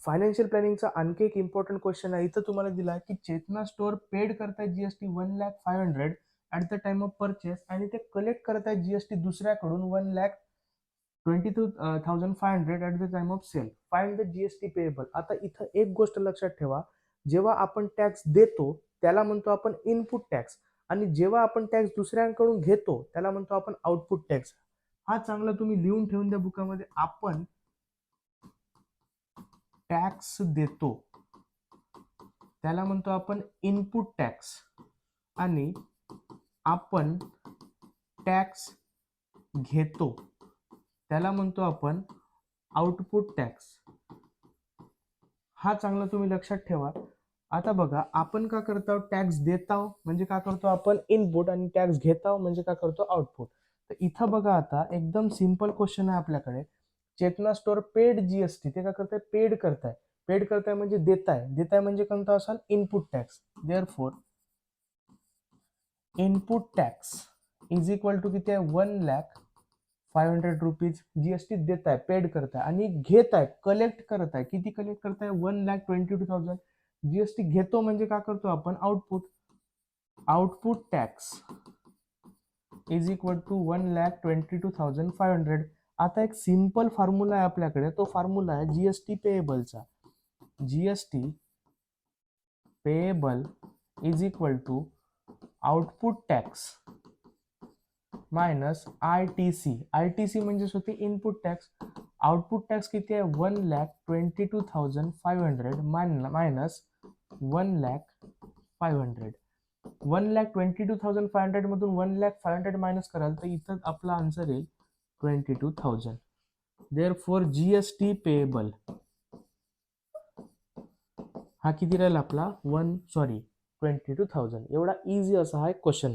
Financial प्लॅनिंगचा आणखी एक important question आहे. इथं तुम्हाला दिला आहे की चेतना स्टोअर पेड करतायत GST 1,05,000 at the time of purchase आणि ते कलेक्ट करतायत जीएसटी दुसऱ्याकडून 1,22,500 at the time of sale. Find the GST payable. आता इथं एक गोष्ट लक्षात ठेवा, जेव्हा आपण टॅक्स देतो त्याला म्हणतो आपण इनपुट टॅक्स आणि जेव्हा आपण टॅक्स दुसऱ्यांकडून घेतो त्याला म्हणतो आपण आउटपुट टॅक्स. हा चांगला तुम्ही लिहून ठेवून द्या बुकामध्ये. आपण टॅक्स देतो त्याला म्हणतो आपण इनपुट टॅक्स आणि आपण टॅक्स घेतो त्याला म्हणतो आपण आउटपुट टॅक्स. हा चांगला तुम्ही लक्षात ठेवा. आता बघा, आपण का करतो टॅक्स देतो म्हणजे का करतो आपण इनपुट आणि टॅक्स घेतो म्हणजे का करतो आउटपुट. तर इथं बघा, आता एकदम सिंपल क्वेश्चन आहे आपल्याकडे. चेतना स्टोअर पेड जीएसटी, ते का करताय पेड करताय. पेड करताय म्हणजे देताय म्हणजे कोणता असाल input tax. Therefore input tax is equal to किती आहे 1,05,000 रुपीज जीएसटी देताय पेड करताय आणि घेताय कलेक्ट करताय. किती कलेक्ट करताय 1,22,000. जीएसटी घेतो म्हणजे का करतो आपण output. Output tax is equal to 1,22,500. आता एक सिंपल फॉर्म्युला आहे आपल्याकडे. तो फॉर्म्युला आहे जीएसटी पेएबलचा. GST payable is equal to output tax minus ITC. ITC म्हणजे होते इनपुट टॅक्स. आउटपुट टॅक्स किती आहे 1,22,500 मायनस 1,05,000. 1,22,500 मधून 1,05,000 मायनस कराल तर इथं आपला आन्सर येईल 22,000. देअरफॉर जीएसटी पेएबल हा किती राहील आपला 22,000. एवढा इझी असा हा क्वेश्चन आहे.